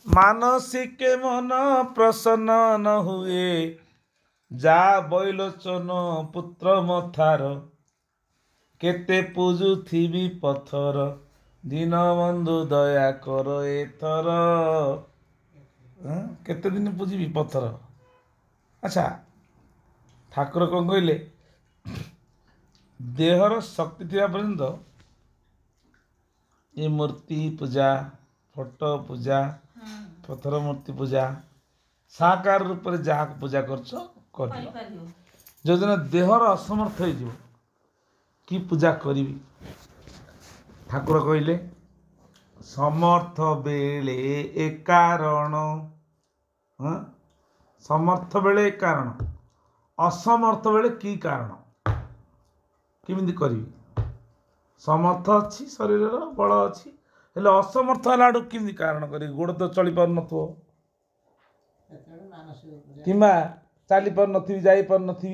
मानसिक मन प्रसन्न न हुए जा बैलोचन पुत्र मथार केते पूजुथिबी पथर दीन बंधु दया कर एथर केते दिन पूजिबी पथर। अच्छा ठाकुर कौन कहले देहर शक्ति थिबा पर्यंत ये मूर्ति पूजा फोटो पूजा पथर मूर्ति पूजा साकार रूप में जहाँ पूजा कर जो दिन देहर असमर्थ हो कि पूजा करी ठाकुर कहले समर्थ बेले ए कारण समर्थ बेले ए कारण असमर्थ बेले की कारण किमिति करी समर्थ अच्छी शरीर बल अच्छी हेले असमर्थ है किमिति कारण करी गोड़ तो चली पार नथो किंबा चली पार नथी जाई पार नथी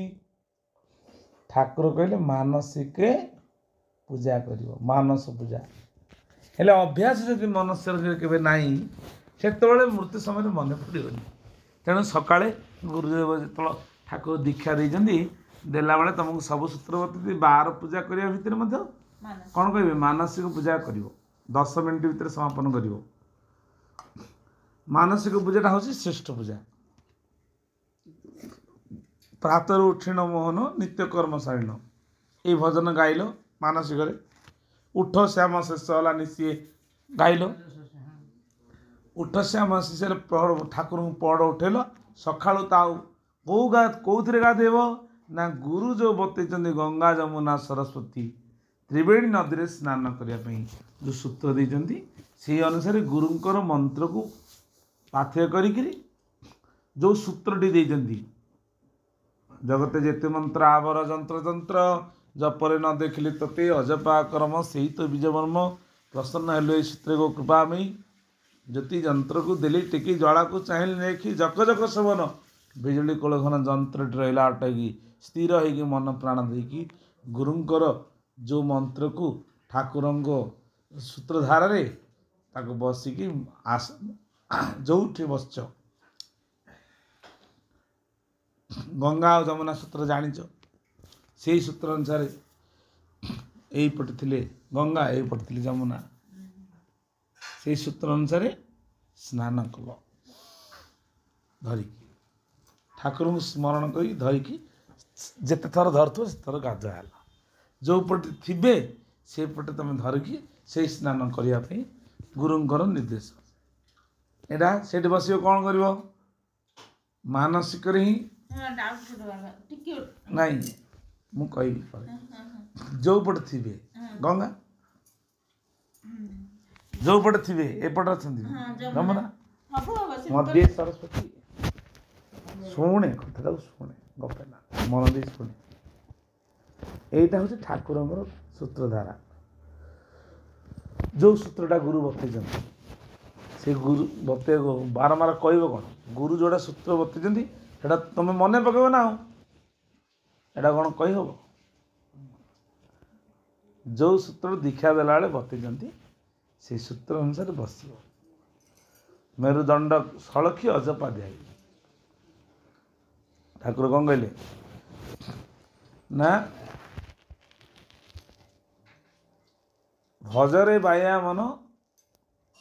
ठाकुर कहले मानसिक पूजा करिवो मानस पूजा हेले अभ्यास जदि मनुष्य केबे नाही सेतबेले मृत्यु समय मन पड़ोनी तेणु सकाळे गुरुदेव जो ठाकुर दीक्षा देइजंदी देला बेले तुमको सब सूत्र बतती 12 पूजा करिया भितर मध्य कौन कहे मानसिक पूजा कर 10 मिनट भितर समापन कर मानसिक पूजाटा हूँ श्रेष्ठ पूजा प्रातः उठिण मोहन नित्य कर्मशालीन ये भजन गाइल मानसिक उठ श्याम शेष है सी गाइल उठ श्याम शेष ठाकुर पहड़ उठेल सका कौ गाधेब ना गुरु जो बतई गंगा जमुना सरस्वती त्रिवेणी नदी में स्नान करने जो सूत्र देते से अनुसार गुरुंकर मंत्र को पाथ्य करी जो सूत्रटी देते जगते जेते मंत्र आवर जंत्र तंत्र जपरे न देखिले तते अजपा कर्म से तो बीजवर्म प्रसन्न हेलो सूत्र को कृपामयी ज्योति जंत्र को देली टेकी ज्वाला को चाहिए देखी जक जक सेवन बिजुली कोल घन जंत्र रहा अटकी स्थिर हो मन प्राण देकी गुरुंकर जो मंत्र को ठाकुर सूत्रधार बसिकी जो बस गंगा और जमुना सूत्र जानिच से सूत्र अनुसार यही पटे थिले गंगा यही पटे थिले जमुना से सूत्र अनुसार स्नान कल धरिकी ठाकुर को स्मरण कर धरिकी जिते थर धरथो से थर गाधुआ जो पटे थिबे से पटे तुम धरिकी से स्नान करने गुरुंकर निर्देश एटा से बस कौन कर मानसिक ही नहीं मु कह जो पटे थिबे गंगा जो पटे थिबे एपटे अच्छा जमुना मध्य सरस्वती शुणे कथा शुणे गपेना मन दे शुणे यहीटा हूँ ठाकुर सूत्रधारा जो सूत्रटा गुरु बतई से गुरु बते बारंबार कह कौन गुरु जोड़ा सूत्र बतई सेटा तुम मन पकेब ना एटा कौन कही हम जो सूत्र दीक्षा देला बेले बतई से सूत्र अनुसार बस मेरुदंड सड़खी अजपा दिया ठाकुर कौन कहले ना भजरे बाया मन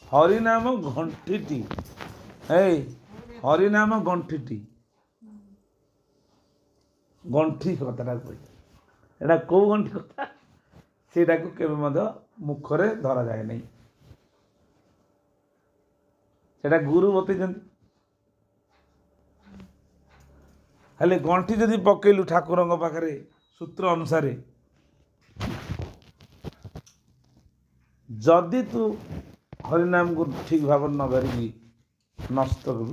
हरिनाम घंटीटी हरिनाम गंठीटी गंठी कथाटा कही एटा कौ गंठी कथा सेटा को केबे मुखरे धरा जाए नहीं सेटा गुरु बतई हेले गंठी जदि पकेलु ठाकुर पाखे सूत्र अनुसार जदि तू हरिनाम को ठीक भाव न धरिकी नष्ट करू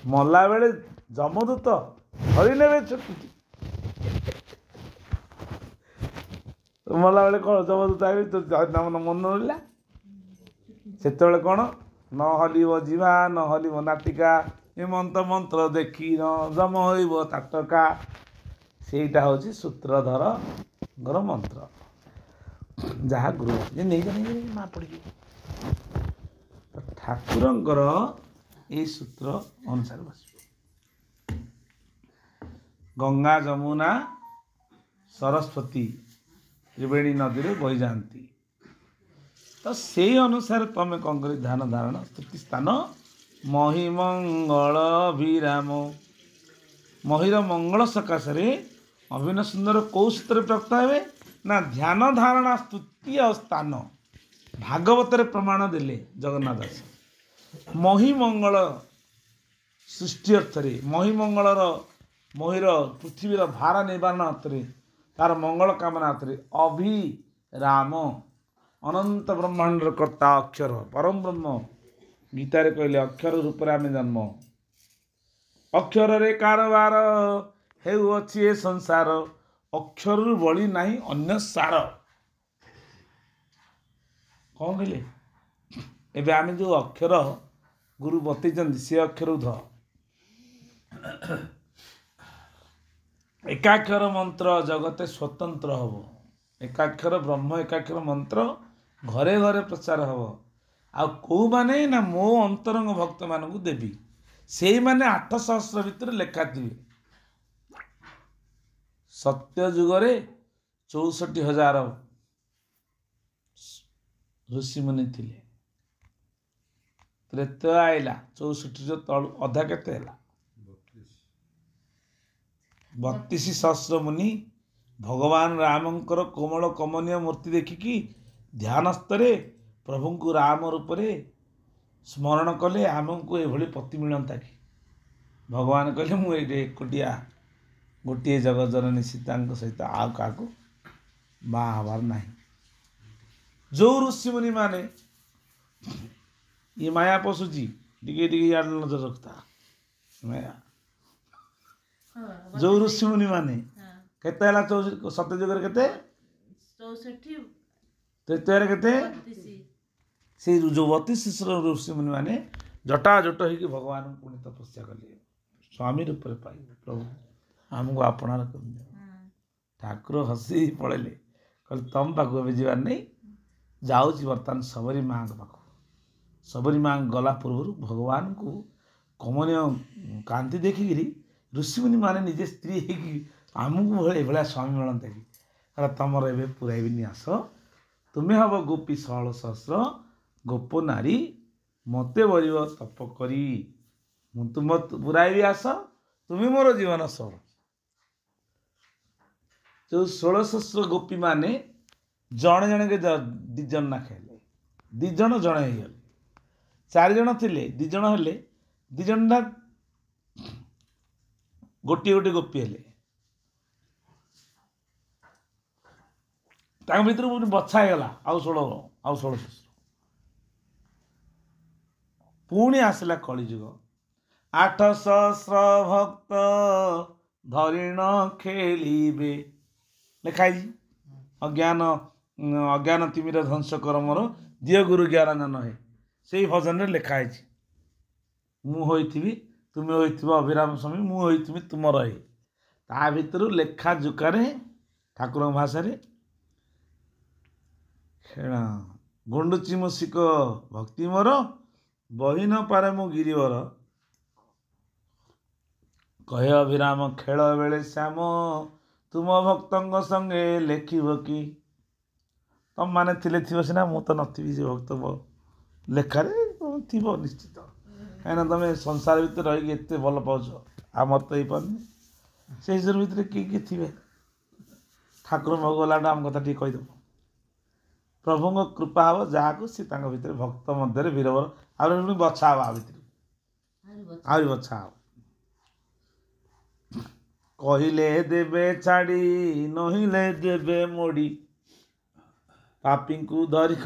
मला बेले जमदूत हरिने छुट्टी मला बेले कौन जमदूत आए तो हरिनाम मन रहा से कौन न हलिव जीवा न हलिव नाटिका हेमंत मंत्र देखी न जम हो ताटका सेटा हूँ सूत्रधर घर मंत्र जहाँ गुरु नहीं माँ पड़ी ଠାକୁରଙ୍କର ଏଇ ସୂତ୍ର ଅନୁସାରେ ବସିବ। ଗଙ୍ଗା ଯମୁନା ସରସ୍ୱତୀ ତ୍ରିବେଣୀ ନଦୀରେ ବହିଯାଆନ୍ତି। ତ ସେଇ ଅନୁସାରେ ତମେ କ'ଣ କରି ଧ୍ୟାନ ଧାରଣା ସ୍ଥିତି ସ୍ଥାନ ମହିମଙ୍ଗଳ ଅଭିରାମ। ମହିର ମଙ୍ଗଳ ସକାଶରେ ଅଭିନୟ ସୁନ୍ଦର କେଉଁ ସୂତ୍ରରେ ପ୍ରାପ୍ତ ହେବେ ନା ଧ୍ୟାନ ଧାରଣା ସ୍ତୁତି ଆଉ ସ୍ଥାନ। ଭାଗବତରେ ପ୍ରମାଣ ଦେଲେ ଜଗନ୍ନାଥ ଦାସ ମହିମଙ୍ଗଳ ସୃଷ୍ଟି ଅର୍ଥରେ ମହିର ପୃଥିବୀର ଭାର ନିବାରଣ ଅର୍ଥରେ ତାର ମଙ୍ଗଳ କାମନା ଅର୍ଥରେ ଅଭିରାମ ଅନନ୍ତ ବ୍ରହ୍ମାଣ୍ଡର କର୍ତ୍ତା ଅକ୍ଷର ପରମ ବ୍ରହ୍ମ। ଗୀତାରେ କହିଲେ ଅକ୍ଷର ରୂପରେ ଆମେ ଜନ୍ମ, ଅକ୍ଷରରେ କାରବାର ହେଉଅଛି ଏ ସଂସାର, ଅକ୍ଷରରୁ ବଳି ନାହିଁ ଅନ୍ୟ ସାର। କ'ଣ କହିଲେ? ଏବେ ଆମେ ଯେଉଁ ଅକ୍ଷର ଗୁରୁ ବତେଇଛନ୍ତି ସେ ଅକ୍ଷର ଧ ଏକାକ୍ଷର ମନ୍ତ୍ର ଜଗତେ ସ୍ୱତନ୍ତ୍ର ହବ। ଏକାକ୍ଷର ବ୍ରହ୍ମ ଏକାକ୍ଷର ମନ୍ତ୍ର ଘରେ ଘରେ ପ୍ରଚାର ହବ। ଆଉ କେଉଁମାନେ ନା ମୋ ଅନ୍ତରଙ୍ଗ ଭକ୍ତମାନଙ୍କୁ ଦେବି, ସେଇମାନେ 8 ସହସ୍ର ଭିତରେ ଲେଖାଥିବେ। ସତ୍ୟ ଯୁଗରେ 64,000 ଋଷିମୁନି ଥିଲେ। ତ୍ରେତୟା ଆଇଲା 64 ତଳୁ ଅଧା କେତେ ହେଲା 32 ସହସ୍ର ମୁନି ଭଗବାନ ରାମଙ୍କର କୋମଳ କମନୀୟ ମୂର୍ତ୍ତି ଦେଖିକି ଧ୍ୟାନସ୍ତରେ ପ୍ରଭୁଙ୍କୁ ରାମ ରୂପରେ ସ୍ମରଣ କଲେ ଆମକୁ ଏଭଳି ପତି ମିଳନ୍ତା କି? ଭଗବାନ କହିଲେ ମୁଁ ଏଇଠି ଏକୁଟିଆ ଗୋଟିଏ ଜଗଜ୍ଜନନୀ ସୀତାଙ୍କ ସହିତ ଆଉ କାହାକୁ ବାହା ହେବାର ନାହିଁ। ଯେଉଁ ଋଷିମୁନି ମାନେ ଇଏ ମାୟା ପଶୁଛି ଟିକେ ଟିକେ ଇଆଡ଼େ ନଜର ରଖୁଥା ମାୟା। ଯେଉଁ ଋଷିମୁନି ମାନେ କେତେ ହେଲା ସତ୍ୟ ଯୁଗରେ କେତେ 64 ତ୍ରେତୟାରେ କେତେ ସେଇ ଯେଉଁ 32 ଋଷିମୁନି ମାନେ ଜଟାଜଟ ହେଇକି ଭଗବାନଙ୍କୁ ପୁଣି ତପସ୍ୟା କଲେ ସ୍ୱାମୀ ରୂପରେ ପାଇବେ ପ୍ରଭୁ ଆମକୁ ଆପଣାର କରିଦିଅ। ଠାକୁର ହସି ପଳେଇଲେ କହିଲେ ତମ ପାଖକୁ ଏବେ ଯିବାର ନାହିଁ, ଯାଉଛି ବର୍ତ୍ତମାନ ଶବରୀ ମାଙ୍କ ପାଖକୁ। ଶବରୀ ମା ଗଲା ପୂର୍ବରୁ ଭଗବାନଙ୍କୁ କମନୀୟ କାନ୍ତି ଦେଖିକିରି ଋଷିମୁନି ମାନେ ନିଜେ ସ୍ତ୍ରୀ ହେଇକି ଆମକୁ ଏଭଳିଆ ସ୍ୱାମୀ ମିଳନ୍ତା କି? ତମର ଏବେ ପୁରାଇବିନି ଆସ, ତୁମେ ହବ ଗୋପୀ 16 ସହସ୍ର ଗୋପ ନାରୀ, ମୋତେ ବରିବ ତପ କରି ମୁଁ ତୁମ ପୁରାଇବି ଆସ, ତୁମେ ମୋର ଜୀବନ ସହ। ଯେଉଁ 16 ସହସ୍ର ଗୋପୀ ମାନେ ଜଣେ ଜଣକେ 2 ଜଣ ନାଖେ ହେଲେ, 2 ଜଣ ଜଣେ ହେଇଗଲେ। 4 ଜଣ ଥିଲେ 2 ଜଣ ହେଲେ, 2 ଜଣଟା ଗୋଟିଏ ଗୋଟିଏ ଗୋପୀ ହେଲେ। ତାଙ୍କ ଭିତରୁ ବଛା ହେଇଗଲା ଆଉ 16 ସହସ୍ର। ପୁଣି ଆସିଲା କଳିଯୁଗ, 8 ସହସ୍ର ଭକ୍ତ ଧରିଣ ଖେଳିବେ ଲେଖା ହେଇଛି। ଅଜ୍ଞାନ ତିମିର ଧ୍ୱଂସ କର ମୋର ଦିଅ ଗୁରୁ ଜ୍ଞାନ ହେ, ସେଇ ଭଜନରେ ଲେଖା ହେଇଛି। ମୁଁ ହୋଇଥିବି ତୁମେ ହୋଇଥିବ ଅଭିରାମ ସ୍ୱାମୀ, ମୁଁ ହୋଇଥିବି ତୁମର ହେ। ତା ଭିତରୁ ଲେଖା ଜୁକାରେ ଠାକୁରଙ୍କ ଭାଷାରେ ଗୁଣ୍ଡୁଚି ମୁସିକ ଭକ୍ତି ମୋର ବହି ନ ପାରେ ମୁଁ ଗିରିବର, କହେ ଅଭିରାମ ଖେଳ ବେଳେ ଶ୍ୟାମ ତୁମ ଭକ୍ତଙ୍କ ସଙ୍ଗେ ଲେଖିବ କି? ତମମାନେ ଥିଲେ ଥିବ ସିନା, ମୁଁ ତ ନଥିବି ସେ ଭକ୍ତ ଲେଖାରେ ଥିବ ନିଶ୍ଚିତ। କାହିଁକିନା ତମେ ସଂସାର ଭିତରେ ରହିକି ଏତେ ଭଲ ପାଉଛ, ଆମର ତ ହେଇପାରୁନି। ସେଇ ଭିତରେ କିଏ କିଏ ଥିବେ? ଠାକୁର ପାଖକୁ ଗଲାଠୁ ଆମ କଥା ଟିକେ କହିଦେବ। ପ୍ରଭୁଙ୍କ କୃପା ହେବ ଯାହାକୁ, ସେ ତାଙ୍କ ଭିତରେ ଭକ୍ତ ମଧ୍ୟରେ ବୀରବର ଆହୁରି ପୁଣି ବଛା ହେବ, ଆ ଭିତରେ ଆହୁରି ବଛା ହେବ। କହିଲେ ଦେବେ ଛାଡ଼ି ନହିଲେ ଦେବେ ମୋଡ଼ି, ପାପୀଙ୍କୁ ଧରି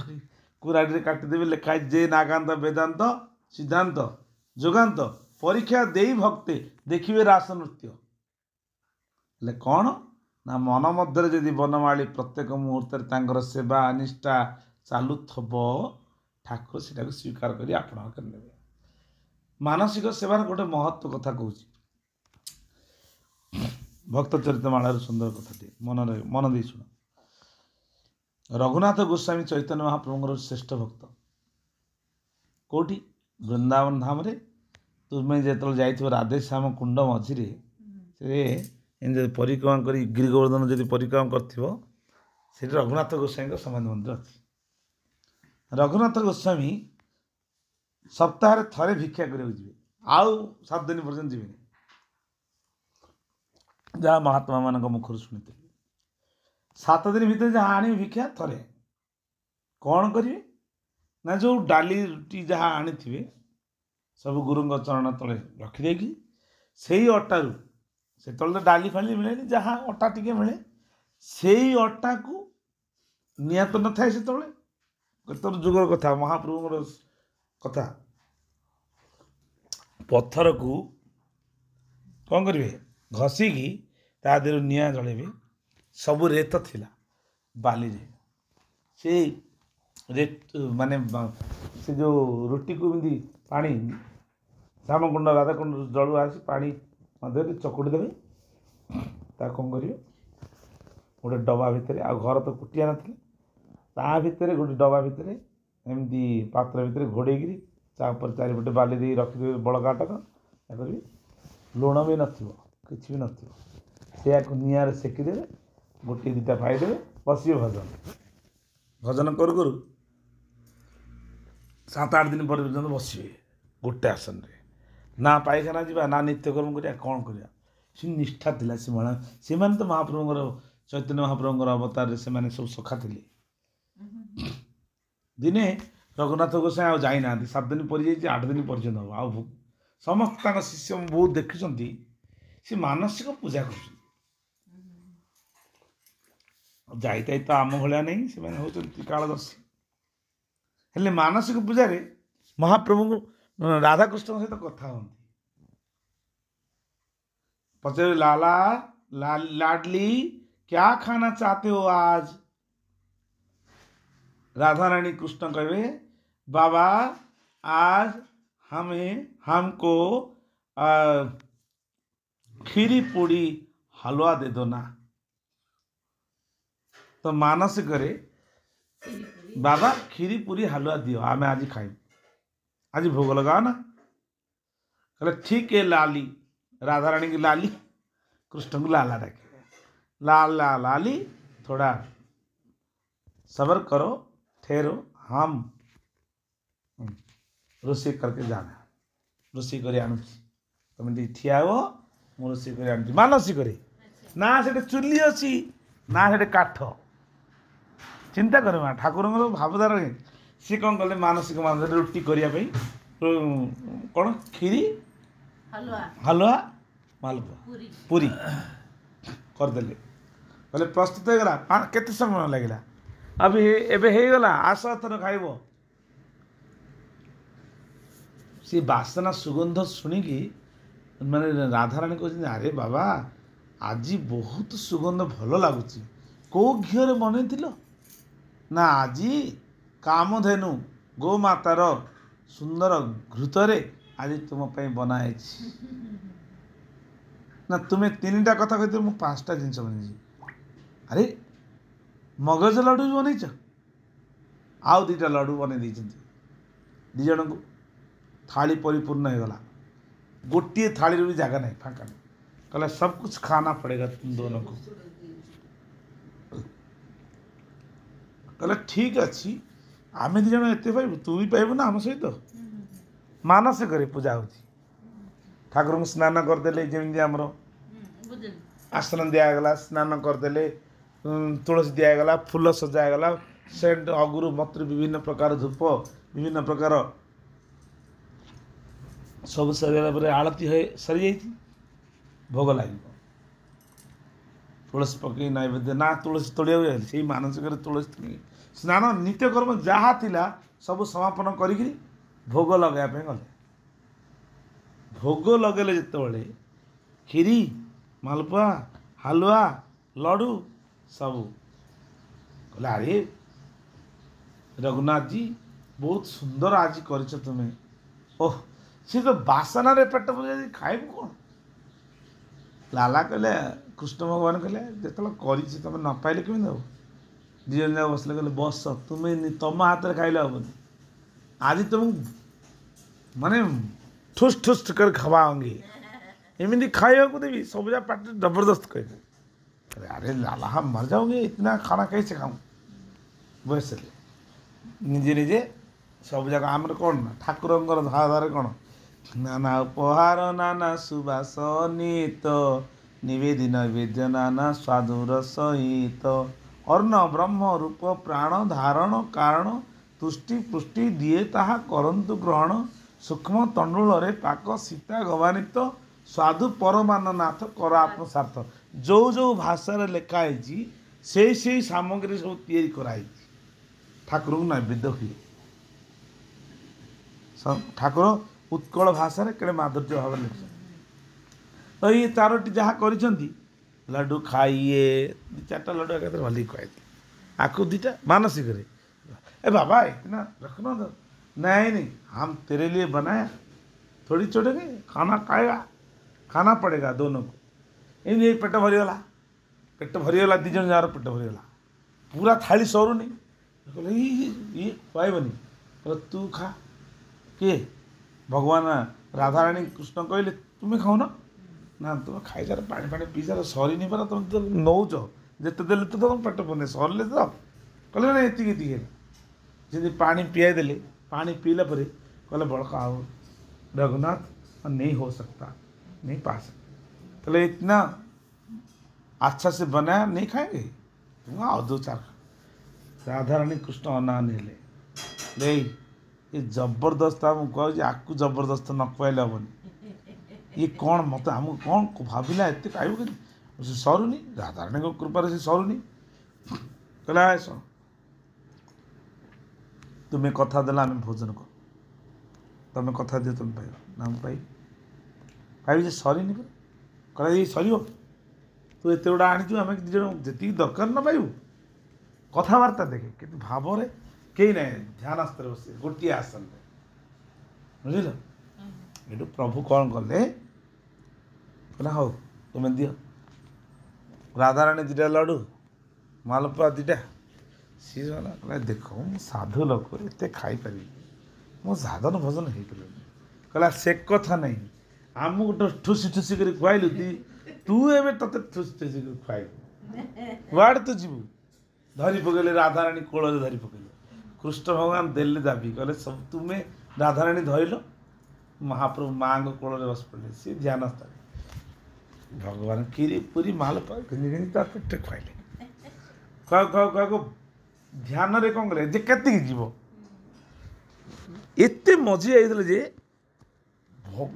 କୁରାଡ଼ିରେ କାଟିଦେବେ ଲେଖା ହେଇଛି। ଯେ ନାଗାନ୍ତ ବେଦାନ୍ତ ସିଦ୍ଧାନ୍ତ ଯୋଗାନ୍ତ ପରୀକ୍ଷା ଦେଇ ଭକ୍ତେ ଦେଖିବେ ରାସ ନୃତ୍ୟ। ହେଲେ କ'ଣ ନା ମନ ମଧ୍ୟରେ ଯଦି ବନମାଳୀ ପ୍ରତ୍ୟେକ ମୁହୂର୍ତ୍ତରେ ତାଙ୍କର ସେବା ନିଷ୍ଠା ଚାଲୁଥିବ, ଠାକୁର ସେଟାକୁ ସ୍ୱୀକାର କରି ଆପଣାର କରିନେବେ। ମାନସିକ ସେବାର ଗୋଟେ ମହତ୍ଵ କଥା କହୁଛି। ଭକ୍ତ ଚରିତମାଳାର ସୁନ୍ଦର କଥାଟି ମନ ଦେଇ ଶୁଣ। ରଘୁନାଥ ଗୋସ୍ୱାମୀ ଚୈତନ୍ୟ ମହାପ୍ରଭୁଙ୍କର ଶ୍ରେଷ୍ଠ ଭକ୍ତ। कौटी वृंदावन धाम रे तुम्हें जो जाइथिबो राधेश्याम कुंड मझिरे से परिक्रमा कर गिरिगोवर्धन जब परिक्रमा करथिबो से रघुनाथ गोस्वामी समाधि मंदिर अच्छी। रघुनाथ गोस्वामी सप्ताह थरे भिक्षा कर आउ 7 दिन पर्यटन जी जहाँ महात्मा मान मुखर शुणी 7 दिन भितर जहाँ आने भिक्षा थरे कौन करेंगे ना जो डाली रुटी जहाँ आनी सब गुरु चरण तले रखिदे से अटारू से तो डाली फाली मिले जहाँ अटा टिके मिले से अटा को निया तो न थाए से तोर जुगर कथा महाप्रभुर कथा पत्थर को कौन करेंगे घसीकी ता देहर निया जलेबे सबू रेत थिला बाली रे से रेत माने से जो रोटी को एमती पानी श्यामकुंड राधाकुंड जलू आसी पानी मध्य चकुड़ी देवे कौन करेंगे गोटे डबा भितर आ घर तो कुटिया ना भितर गोटे डबा भितर एमती पात्र भितर घोड़ेगी चारिपटे बाली दे रखिदे बड़काटक करेंगे लुण भी नथिबो किछि भी नथिबो से निआर सेकिदेवे गोटे दुटा खाईदेवे बसिए भजन भजन करू करू 7-8 दिन पर्यटन बसिए गोटे आसन रे ना पायखाना जावा ना नित्यकर्म करिया कौन करिया से निष्ठा थिला से माने तो महाप्रभुଙ୍କର चैतन्य महाप्रभुଙ୍କର अवतार से माने सब सखा थिले। दिने रघुनाथ गोसाई आ जाई ना 7 दिन पर 8 दिन पर्यटन हम आ समस्त शिष्य बहुत देखुंट से मानसिक पूजा कर जाई तो आम भाया नहीं से हूँ कालदर्शी हेले मानसिक पूजा रे महाप्रभु राधाकृष्ण सहित कथा हमें पचारे लाला लाडली क्या खाना चाहते हो आज राधा रानी कृष्ण कहे बाबा आज हमको खीरी पूड़ी हलवा दे दो ना तो मानस करे बाबा खीरी पूरी हलवा दियो आमे आज खाई आज भोग लगाओ ना कहले ठीक है लाली राधा रानी की लाली कृष्ण को लाला रखे लाला लाली थोड़ा सबर करो ठहरो हम रोषे करके जाना रोषे कर आनु तुम ठिया हो मु रोषे कर आनु मानसी करे ना से चुली अच्छी ना से काठ चिंता कर ठाकुर भावधार सी कौन कले मानसिक मान रुटी करने कौन खीरी हलवा मालपुआ पूरी करदे कहले प्रस्तुत हो गला केते समय लगे अभी एबे हो गला आस थर खाइब सी बासना सुगंध शुणिकी माने राधाराणी कहते अरे बाबा आज बहुत सुगंध भल लगुच कौ घीर बनई ना आज कामधेनु गोमातार सुंदर घृतरे आज तुम बनाई ना तुम्हें 3टा कथा कहते मुझे 5टा जिनस बन अरे मगज लड्डू भी बनईच आउ 2टा लड्डू बन दी जन को थाली परिपूर्ण हो गला गोटे थाली भी जगह नहीं फाँका नहीं कहला सब कुछ खाना पड़ेगा तुम दोनों को कहला ठीक अच्छी आम 2 जन एत पाइबू तू भी पाइबू ना आम सहित मानस करे पूजा हो ठाकुर को स्नान करदे जमी आमर आसन दिगला स्नान करदे तुलसी दिगला फूल सजागला सेंट अगुरु मत्र विभिन्न प्रकार धूप विभिन्न प्रकार सब सर आलती है सरी जा भोग लगे तुलसी पकई नैवेद्य ना तुलसी तोड़िया से मानसिक तुलसी स्नान नित्यकर्म जहाँ थिला सब समापन करी भोग लगाइबा गले भोग लगेले जिते खीरी मालपुआ हलवा लड्डू सब कहले अरे रघुनाथ जी बहुत सुंदर आज कर तुम्हें ओह सी तो बासना रे पेट पूजा खाइबू कौन लाला कहले कृष्ण भगवान कहले जो तुम न पाइले कमी दब 2 जन जाक बसले कहले बस तुम्हें तुम हाथ में खाइले हेनी आज तुम ମାନେ ଠୁସ୍ ଠୁସ୍ कर खवाओगे एमती खाइବାକୁ देवी सब जा पार्टी जबरदस्त कहते अरे लाला हम मर जाओगे इतना खाना कैसे खाऊं वैसे निजे निजे सब जाक आम कौन ना ठाकुर धारे कौन नाना उपहार नाना सुबासनित निवेदिन वेद्य नाना स्वादुर सहित अर्ण ब्रह्म रूप प्राण धारण कारण तुष्टि पुष्टि दिए ताहा करंतु ग्रहण सूक्ष्म तंडुल पाक सीता गवानित स्वादु परमाननाथ कर आत्मसार्थ जो जो भाषा लेखाई से सामग्री सब तैयारी कराई ठाकुर को नैवेद्य हुए ठाकुर उत्कल भाषा केड़े माधुर्य भाव लिखा तो ये चारोटी जहाँ कर लड्डू खाइए दी चार्टा लड्डू एक भल खुआई आकु दीटा मानसिक ए बाबा इतना रखना तो नहीं नहीं हम तेरे लिए बनाया थोड़ी छोड़ेंगे खाना खाएगा खाना पड़ेगा दोनों को ये पेट भरीगला पेट भरीगला दी जन जार पेट भरीगला पूरा थाली सरुनी ये खुआबनी तू खा किए भगवान राधाराणी कृष्ण कहले तुम्हें खाऊ ना तुम खाई सार पानी पानी पी सार सरी नहीं पारा तुम तो नौच जिते देले तो तुम पेट पड़े सरले तो कहले ना ये जमी पानी पियाई देले पानी पीला पर कहले बड़का आओ रघुनाथ नहीं हो सकता नहीं पा सकता कहले इतना अच्छा से बनाया नहीं खाएंगे तुम आओ दो चार राधाराणी कृष्ण अना ले ये जबरदस्त आम कह आकु जबरदस्त न खुआले हेनी ये कौन मत आम कौन भाविला एत खाइब कि सरुनी राधाराणी कृपार से सरुनी कहला तुम्हें कथा देला आम भोजन कर तुम कथा दियो तुम पाइब ना पाइब पाइब सरीनी कहला ये सर तू एत गुड़ा आनीचु आम जी दरकार न पाइबू कथबार्ता देखे कि भाव कई ना ध्यानस्थ बस गोटे आसन बुझल ये प्रभु कौन कले कहला हो तुम्हें दियो राधाराणी दीटा लड्डू मालपुआ दीटा सी कहला देख मु साधु लोक एत खाईपारि मो साधन भजन हो कहला से कथा नहीं आमको तो ठुसी ठुसी कर खुआलु तू एवं ते ठुसी ठुसी कर खुआब कुआड़े तू जीवु धरी पकड़े राधाराणी कोल धरी पकड़े कृष्ण भगवान देले दाबी कहले सब तुम्हें राधाराणी धरल महाप्रभु माँ को कोल बस पड़े सी ध्यान भगवान खीरी पूरी मालपुआ पेटे खुआले खुआ खुआ खुआ को ध्यान रे कौन कले जे केत जीव एत मजी आई जे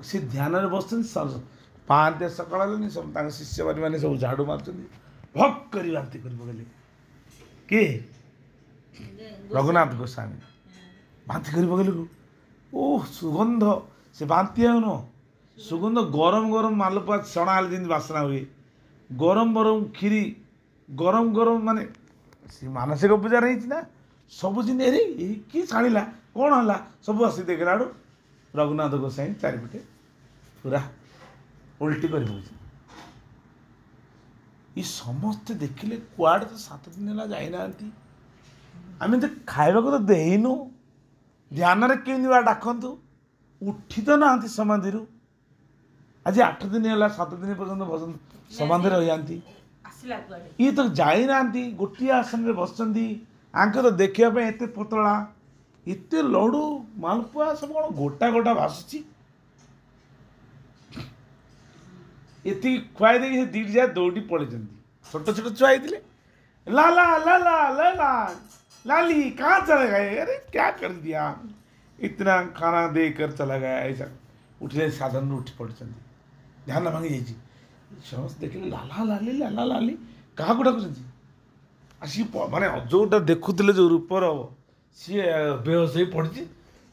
से ध्यान बस पाँच सकाल सब शिष्य मैंने सब झाड़ू मार्च भक कर बांति कर पकड़े किए रघुनाथ गोस्वामी बांति कर पकड़े ओह सुगंध से बांति आन सुगंध गरम गरम मालपुआ चना जमी बासना हुए गरम गरम खीरी गरम गरम माने मानसिक पूजा रही ना सब जिन अरे किए छाड़ा कौन है सब आस देखला रघुनाथ गोसाई चारिपटे पूरा उल्टी कर ये समस्ते देखिले कुआड़े तो 7 दिन है जाना आम तो खाइबा तो देनु ध्यान केमी डाकतु उठी तो ना समाधि आज 8 दिन है 7 दिन पर्यटन भजन समाधि रही ये तो जाना गोटे आसन में बस तो देखापी एत पतला एत लडू मालपुआ सब कौन गोटा गोटा भाषुची ये खुआई दे दीट जाए दौड़ी पड़े छोट छोट छुआ होते लाला लाला लाला लाली कहाँ चला गए अरे क्या कर दिया इतना खाना देकर चला गया ऐसा उठे साधन उठी पड़े ध्यान भांगी जाइए समस्त देखिले लाला लाली क्या डाक आसी माने जोटा देखुले जो रूपर हम सी बेहोश हो पड़ी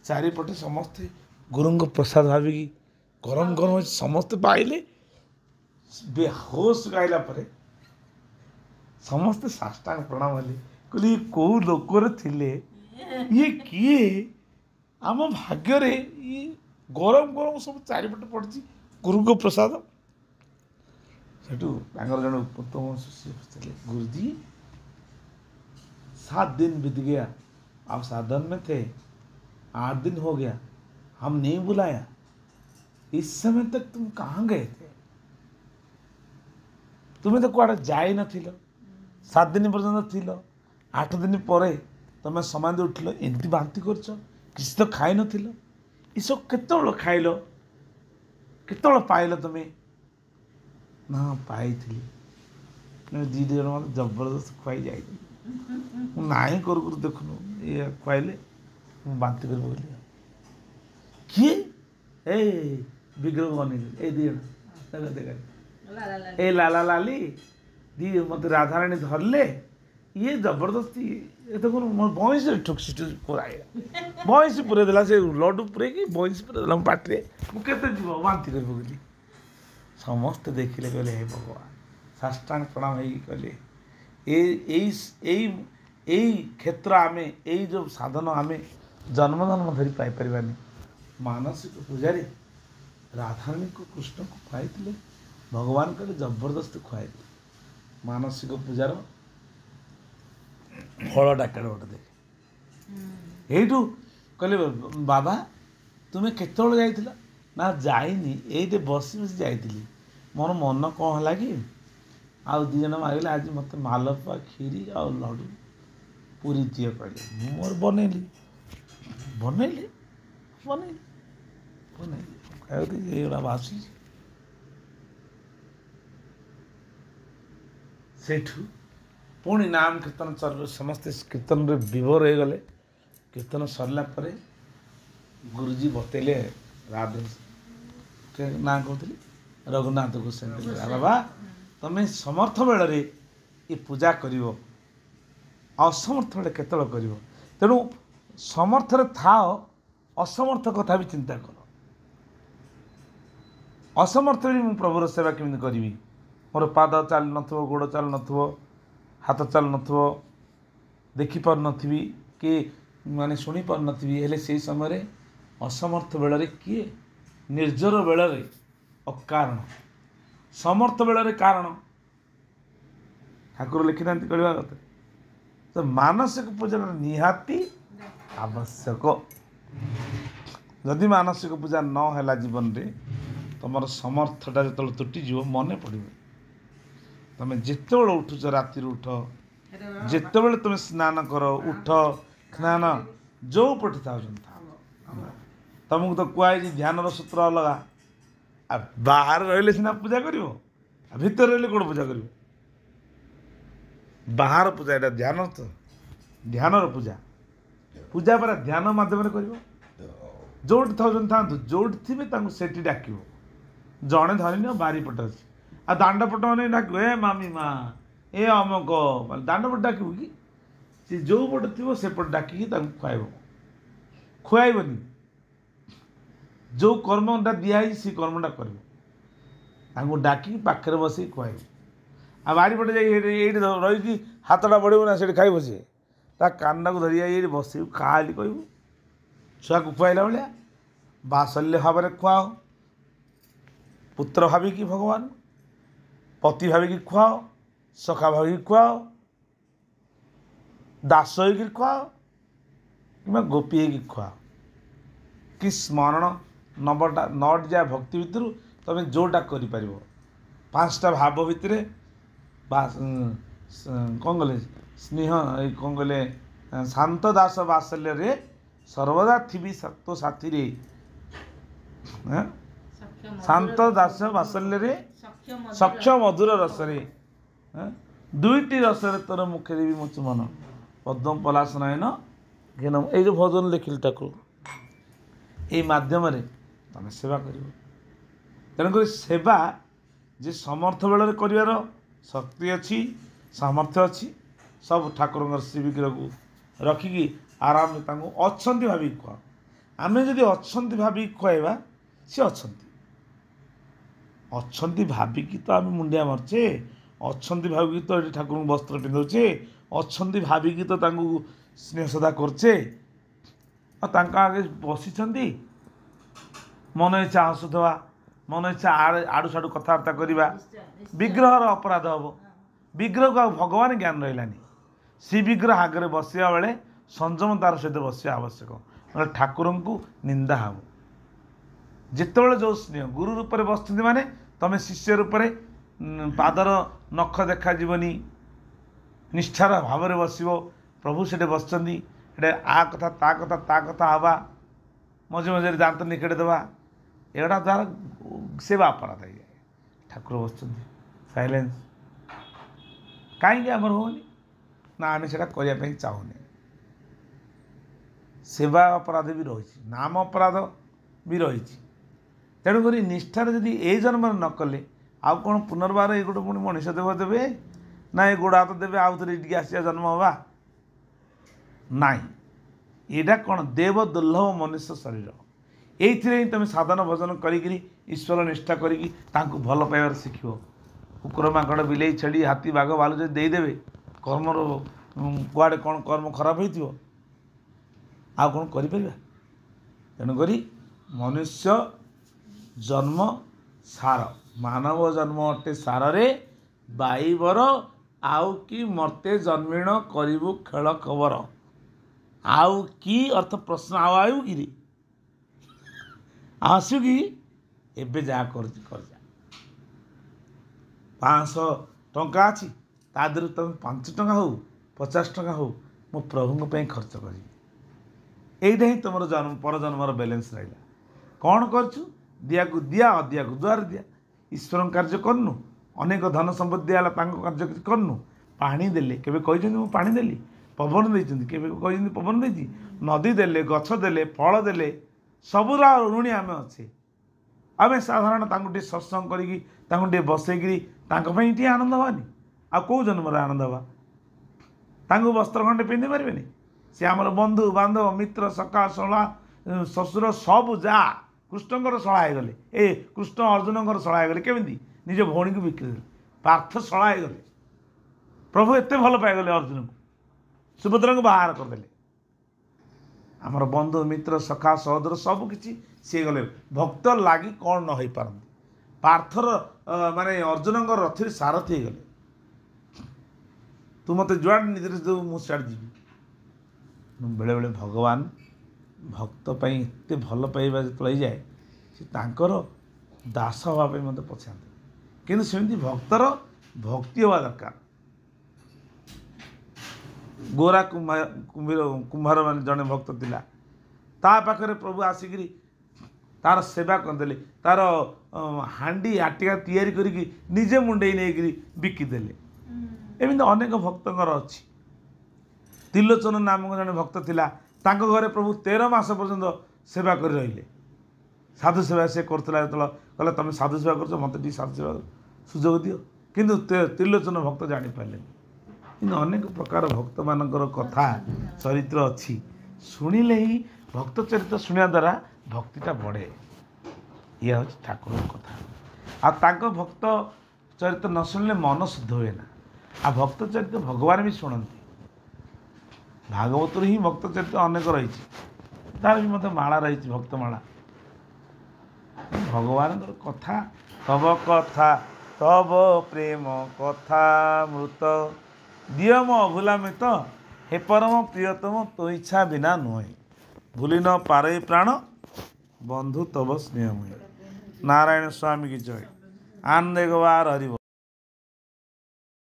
चारिपटे समस्ते गुरु प्रसाद भाविकी गरम गरम समस्ते पाइले बेहोश गाइला परे समस्ते साष्टांग प्रणाम हेले कहले कौ लोकर थिले ये किए आम भाग्य ये गरम गरम सब चारिपटे पड़ी गुरु प्रसाद सेठू जन उत्तम शिष्य गुरुजी 7 दिन बीत गया आप साधन में थे 8 दिन हो गया हम नहीं बुलाया, इस समय तक तुम कहाँ गए थे? तुम्हें तो कुआड़े जाई नथिल, 7 दिन पर्यंत थिल, 8 दिन पर तुम समाधि उठिल, एमती बांति करछ, किसी तो खाई नथिल, ये सब केतବେଳେ खाइल, केतବେଳେ पाइल तुम्हें? ना पाई थी, 2 दिन मत जबरदस्त खुआई जाई, नाई कर देखुनु ये खुआइले बांति कर बोली किए ए विग्रह बनेले ए दियण देखा देखा ए लाला लाली दी मत राधाराणी धरले ये जबरदस्ती ये तो मोर बंश ठुकसी पुराइला बंश पुरे देला से लड्डू पुरे कि बंश पुरे देला पाटे मु केते जीव बांति कर बोली समस्त देखिले कहले हे भगवान साष्टांग प्रणाम है कहले এই ক্ষেত্র আমি এই যে সাধন আমি জন্ম জন্ম ধরি পাইপারিবানি ମାନସିକ ପୂଜାରେ ରାଧାରାଣୀକୁ କୃଷ୍ଣକୁ ଖୁଆଇଥିଲେ ଭଗବାନ କହିଲେ ଜବରଦସ୍ତି ଖୁଆଇଥିଲେ ମାନସିକ ପୂଜାର ଫଳଟା କେଡ଼େ ଗୋଟେ ଦେଖେ ଏଇଠୁ କହିଲେ ବାବା ତୁମେ କେତେବେଳେ ଯାଇଥିଲ ନା ଯାଇନି ଏଇଠି ବସି ବସି ଯାଇଥିଲି ମୋର ମନ କ'ଣ ହେଲା କି ଆଉ 2 ଜଣ ମାଗିଲେ ଆଜି ମୋତେ ମାଲପୁଆ କ୍ଷୀରି ଆଉ ଲଡ଼ୁ पूरी दिए कहले मोर बनैली बनैली बनैली बनैली कहते एगुड़ा बासी सेठू पुणी नाम कीर्तन समस्ते कीर्तन विभोर हो गले कीर्तन सरला परे गुरुजी बतेले राधे ना कहते रघुनाथ गोस्वामी बाबा तुम्हें समर्थ बेल ये पूजा करिवो असमर्थ बेले केतବେଳେ कर तेणु समर्थरे थाओ असमर्थ कथा भी चिंता कर असमर्थ भी मु प्रभुर सेवा केमी करी मोर पाद चल नथो गोड़ चल नथो हाथ चल नथो देखी पार नथी कि माने शुणी पार नथी हेले से समय असमर्थ बेल किए निर्जर बेल अकारण समर्थ बेल कारण ठाकुर लिखि ना कहवा कथा तो मानसिक पूजा निहाती आवश्यक जदि मानसिक पूजा न है जीवन रे तुम समर्थटा जो तुटीज मन पड़ तुम जिते उठुच राति उठ जिते तुम स्नान कर उठ स्नान जो पटे था तुमको तो कहुई ध्यान सूत्र अलग आ बाहर रही सीना पूजा कर भीतर रही कौन पूजा कर बाहर पूजा यहाँ ध्यान तो ध्यान पूजा पूजा पर ध्यान मध्यम जो था जो थे से डाक जड़े धरनी बारी पट अच्छे आ दांड पट मैंने डाक ए मामी माँ ए अमक दांड पट डाक कि सी जो पट थी से पट डाक खुआब खुआबनी जो कर्मटा दिखाई से कर्मटा कर डाक पाखे बस खुआब आ बारी पटे जाइए रही हाथटा बढ़ ना से खाइब सी ता कान को धरी ये बस खाली कह छुआ को खुआला भाया बात्सल्य भाव में खुआओ पुत्र भाविकी भगवान पति भाविकी खुआओ सखा भाविकी खुआओ दास हो खुआओ कि गोपी हो खुआओ कि स्मरण 9 जा भक्ति भितर तुम जोटा कर 5टा भाव भितर कौन गले स्नेह कौन गले शांत दास बात्सल्य रे सर्वदा थी सत्व साथी रे शांत दास बात्सल्य रे सक्ष मधुर रस रे 2टी रस तोर मुखे देवी मो चुमन पद्म पलाश नयन घेन ये जो भजन लिखिल ठाकुर ये मध्यम तुम सेवा कर तेणुक सेवा जे समर्थ बेल कर शक्ति अच्छी सामर्थ्य अच्छी सब ठाकुर श्री विग्रह को रखिकी आराम अच्छा भाविक खुआ आम जदि अच्छा भाविक खुआवा सी अच्छा भाविक तो आम मुंडिया मरचे अच्छा भाविक तो ये ठाकुर वस्त्र पिंधुचे अच्छा भाविक तो स्नेह सदा करचे आगे बसी मन इच्छा हसुवा मन इच्छा आड़ू साड़ू कथबार्ता करवा विग्रहर अपराध हम विग्रह को भगवान ज्ञान रही सी विग्रह आगे बसवा बेले संयम तार सहित बस आवश्यक ना ठाकुर को निंदा हम ଯେତେବେଳେ ଯେଉଁ ସ୍ନେହ ଗୁରୁ ରୂପରେ ବସିଛନ୍ତି ମାନେ ତୁମେ ଶିଷ୍ୟ ରୂପରେ ପାଦର ନଖ ଦେଖାଯିବନି, ନିଷ୍ଠାର ଭାବରେ ବସିବ। ପ୍ରଭୁ ସେଠି ବସିଛନ୍ତି, ସେଠି ଆ କଥା ତା କଥା ହେବା, ମଝି ମଝିରେ ଦାନ୍ତ ନିକେଡ଼ି ଦେବା, ଏଗୁଡ଼ା ଦ୍ୱାରା ସେବା ଅପରାଧ ହେଇଯାଏ। ଠାକୁର ବସିଛନ୍ତି ସାଇଲେନ୍ସ, କାହିଁକି ଆମର ହେଉନି ନା ଆମେ ସେଇଟା କରିବା ପାଇଁ ଚାହୁଁନି। ସେବା ଅପରାଧ ବି ରହିଛି, ନାମ ଅପରାଧ ବି ରହିଛି। ତେଣୁକରି ନିଷ୍ଠାରେ ଯଦି ଏଇ ଜନ୍ମରେ ନ କଲେ ଆଉ କ'ଣ ପୁନର୍ବାର ଏଇ ଗୋଟେ ପୁଣି ମଣିଷ ଦେବେ ନା ଏ ଗୋଡ଼ ହାତ ଦେବେ ଆଉ ଥରେ ଏଠିକି ଆସିବା ଜନ୍ମ ହେବା? ନାଇଁ, ଏଇଟା କ'ଣ ଦେବ ଦୁର୍ଲଭ ମନୁଷ୍ୟ ଶରୀର। ଏଇଥିରେ ହିଁ ତୁମେ ସାଧନ ଭଜନ କରିକିରି ଈଶ୍ୱର ନିଷ୍ଠା କରିକି ତାଙ୍କୁ ଭଲ ପାଇବାର ଶିଖିବ। କୁକୁର ମାଙ୍କଡ଼ ବିଲେଇ ଛେଳି ହାତୀ ବାଘ ଭାଲୁ ଯଦି ଦେଇଦେବେ, କର୍ମର କୁଆଡ଼େ କ'ଣ କର୍ମ ଖରାପ ହେଇଥିବ, ଆଉ କ'ଣ କରିପାରିବା? ତେଣୁକରି ମନୁଷ୍ୟ ଜନ୍ମ ସାର, ମାନବ ଜନ୍ମ ଅଟେ ସାରରେ ବାଇବର, ଆଉ କି ମର୍ତ୍ତେ ଜନ୍ମିଣ କରିବୁ ଖେଳ ଖବର। ଆଉ କି ଅର୍ଥ ପ୍ରଶ୍ନ ଆଉ ଆୟୁ କିରେ ଆସୁ କି? ଏବେ ଯାହା କରୁଛି କରିଯା। 500 ଟଙ୍କା ଅଛି, ତା ଦେହରୁ ତୁମେ 5 ଟଙ୍କା ହେଉ 50 ଟଙ୍କା ହେଉ ମୋ ପ୍ରଭୁଙ୍କ ପାଇଁ ଖର୍ଚ୍ଚ କରିବି। ଏଇଟା ହିଁ ତୁମର ପରଜନ୍ମର ବାଲାନ୍ସ ରହିଲା। କ'ଣ କରୁଛୁ? ଦିଆକୁ ଦିଆ, ଅଦିଆକୁ ଦୁଆର ଦିଆ। ଈଶ୍ୱରଙ୍କ କାର୍ଯ୍ୟ କରୁନୁ, ଅନେକ ଧନ ସମ୍ପତ୍ତି ଦିଆହେଲା, ତାଙ୍କ କାର୍ଯ୍ୟ କିଛି କରୁନୁ। ପାଣି ଦେଲେ କେବେ କହିଛନ୍ତି ମୁଁ ପାଣି ଦେଲି? ପବନ ଦେଇଛନ୍ତି କେବେ କହିଛନ୍ତି ପବନ ଦେଇଛି? ନଦୀ ଦେଲେ, ଗଛ ଦେଲେ, ଫଳ ଦେଲେ, ସବୁର ଋଣୀ ଆମେ ଅଛେ। ଆମେ ସାଧାରଣ ତାଙ୍କୁ ଟିକେ ସତ୍ସଙ୍ଗ କରିକି ତାଙ୍କୁ ଟିକେ ବସେଇକିରି ତାଙ୍କ ପାଇଁ ଟିକେ ଆନନ୍ଦ ହେବାନି? ଆଉ କେଉଁ ଜନ୍ମରେ ଆନନ୍ଦ ହେବା? ତାଙ୍କୁ ବସ୍ତ୍ର ଖଣ୍ଡେ ପିନ୍ଧି ପାରିବେନି? ସେ ଆମର ବନ୍ଧୁ ବାନ୍ଧବ ମିତ୍ର ସଖା ଶଳା ଶ୍ୱଶୁର ସବୁ ଯାହା କୃଷ୍ଣଙ୍କର ଶଳା ହେଇଗଲେ। କୃଷ୍ଣ ଅର୍ଜୁନଙ୍କର ଶଳା ହେଇଗଲେ। କେମିତି? ନିଜ ଭଉଣୀକୁ ବିକ୍ରି ଦେଲେ, ପାର୍ଥ ଶଳା ହେଇଗଲେ। ପ୍ରଭୁ ଏତେ ଭଲ ପାଇଗଲେ ଅର୍ଜୁନକୁ, ସୁଭଦ୍ରାଙ୍କୁ ବାହାର କରିଦେଲେ। ଆମର ବନ୍ଧୁ ମିତ୍ର ସଖା ସହୋଦର ସବୁ କିଛି ସିଏ ଗଲେ। ଭକ୍ତ ଲାଗି କ'ଣ ନ ହେଇପାରନ୍ତି? ପାର୍ଥର ମାନେ ଅର୍ଜୁନଙ୍କର ରଥରେ ସାରଥି ହେଇଗଲେ। ତୁ ମୋତେ ଯୁଆଡ଼େ ନିର୍ଦ୍ଦେଶ ଦେବୁ ମୁଁ ସିଆଡ଼େ ଯିବି। ବେଳେବେଳେ ଭଗବାନ ଭକ୍ତ ପାଇଁ ଏତେ ଭଲ ପାଇବା ଯେତେବେଳେ ହେଇଯାଏ, ସେ ତାଙ୍କର ଦାସ ହେବା ପାଇଁ ମୋତେ ପଛାନ୍ତି। କିନ୍ତୁ ସେମିତି ଭକ୍ତର ଭକ୍ତି ହେବା ଦରକାର। ଗୋରା କୁମ୍ଭାର ମାନେ ଜଣେ ଭକ୍ତ ଥିଲା, ତା ପାଖରେ ପ୍ରଭୁ ଆସିକିରି ତାର ସେବା କରିଦେଲେ। ତାର ହାଣ୍ଡି ଆଟିକା ତିଆରି କରିକି ନିଜେ ମୁଣ୍ଡେଇ ନେଇକିରି ବିକିଦେଲେ। ଏମିତି ଅନେକ ଭକ୍ତଙ୍କର ଅଛି। ତ୍ରିଲୋଚନ ନାମକ ଜଣେ ଭକ୍ତ ଥିଲା, ତାଙ୍କ ଘରେ ପ୍ରଭୁ 13 ମାସ ପର୍ଯ୍ୟନ୍ତ ସେବା କରି ରହିଲେ। ସାଧୁ ସେବା ସେ କରୁଥିଲା। ଯେତେବେଳେ କହିଲେ ତୁମେ ସାଧୁ ସେବା କରୁଛ, ମୋତେ ଟିକେ ସାଧୁ ସେବା ସୁଯୋଗ ଦିଅ। କିନ୍ତୁ ତ୍ରିଲୋଚନ ଭକ୍ତ ଜାଣିପାରିଲେନି। କିନ୍ତୁ ଅନେକ ପ୍ରକାର ଭକ୍ତମାନଙ୍କର କଥା ଚରିତ୍ର ଅଛି, ଶୁଣିଲେ ହିଁ ଭକ୍ତ ଚରିତ୍ର ଶୁଣିବା ଦ୍ୱାରା ଭକ୍ତିଟା ବଢ଼େ। ଇଏ ହେଉଛି ଠାକୁରଙ୍କ କଥା। ଆଉ ତାଙ୍କ ଭକ୍ତ ଚରିତ୍ର ନ ଶୁଣିଲେ ମନ ଶୁଦ୍ଧ ହୁଏ ନା। ଆଉ ଭକ୍ତ ଚରିତ୍ର ଭଗବାନ ବି ଶୁଣନ୍ତି। ଭାଗବତରୁ ହିଁ ଭକ୍ତ ଚରିତ୍ର ଅନେକ ରହିଛି, ତାର ବି ମଧ୍ୟ ମାଳା ରହିଛି, ଭକ୍ତମାଳା। ଭଗବାନଙ୍କର କଥା, ତବ କଥା ତବ ପ୍ରେମ କଥା ମୃତ, ଦିଅ ମୋ ଅଭୁଲାମିତ, ହେ ପରମ ପ୍ରିୟତମ ତୋ ଇଚ୍ଛା ବିନା ନୁହେଁ, ଭୁଲି ନ ପାରେ ପ୍ରାଣ ବନ୍ଧୁ ତବ ସ୍ନେହମୟ। ନାରାୟଣ ସ୍ୱାମୀ କି ଜୟ। ଆନନ୍ଦ ଗବାର ହରିବ।